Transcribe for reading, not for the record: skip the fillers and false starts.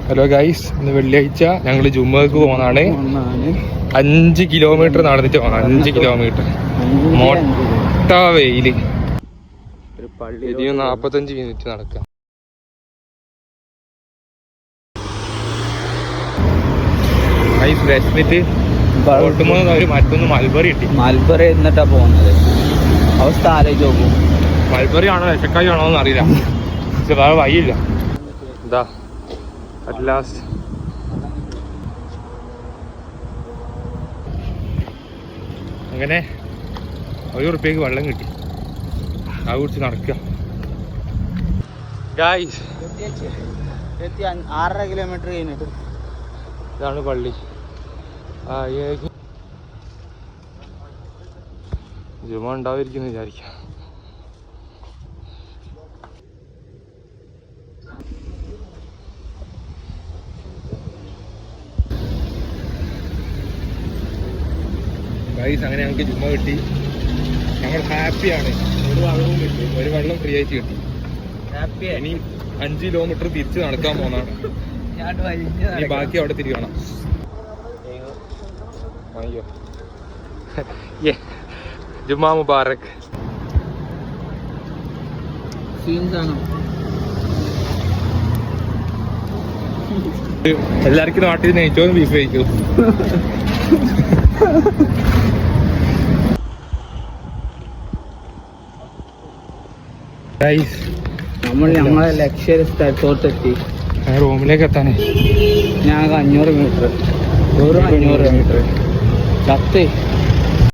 Hello guys, ഇന്ന് വെള്ളിയാഴ്ച ഞങ്ങൾ ജുമ്മക്ക് പോകുന്നതാണ്. 5 കിലോമീറ്റർ നടന്നിട്ട് പോകണം. 5 കിലോമീറ്റർ മൊട്ട വെയില്. ഇനിയും 45 മിനിറ്റ് നടക്കാം. ഗൈസ് വിശന്നിട്ട് ഓട്ടുമ്പോൾ ഒരു മറ്റൊന്ന് മൽബറി കിട്ടി. മൽബറി എന്നിട്ടാ പോകുന്നത്. അവസ്ഥ ആലോചിച്ച് നോക്കും. മൽബറി ആണോ വിശക്കായി ആണോ എന്ന് അറിയില്ല. പക്ഷെ വേറെ വഴിയില്ല. എന്താ അറ്റ് ലാസ്റ്റ് അങ്ങനെ 1 ഉറുപ്പ്യക്ക് വെള്ളം കിട്ടി. അത് കുറിച്ച് നടക്കുക. ഗായ്സ് 6.5 കിലോമീറ്റർ കഴിഞ്ഞിട്ട് ഇതാണ് പള്ളി. ജുമ ഉണ്ടാവാതിരിക്കുന്നു വിചാരിക്കാം. ഗൈസ് അങ്ങനെ ഞങ്ങൾക്ക് ജുമ കിട്ടി. ഞങ്ങൾ ഹാപ്പിയാണ്. ഒരു വെള്ളവും കിട്ടി. ഒരു വെള്ളം ഫ്രീ ആയിട്ട് കിട്ടി. ഇനി 5 കിലോമീറ്റർ തിരിച്ച് നടക്കാൻ പോകുന്നതാണ്. ഇനി ബാക്കി അവിടെ തിരികണം. അയ്യോ ജുമാ മുബാറക്. എല്ലാവർക്കും നാട്ടിൽ നെയ്ച്ചോറും ബീഫ് കഴിക്കും. ഞങ്ങളെ ലക്ഷ്യ സ്ഥലത്തോട്ടെത്തി. റൂമിലേക്ക് എത്താനേ ഞങ്ങൾക്ക് 500 മീറ്റർ. 500 മീറ്റർ. 10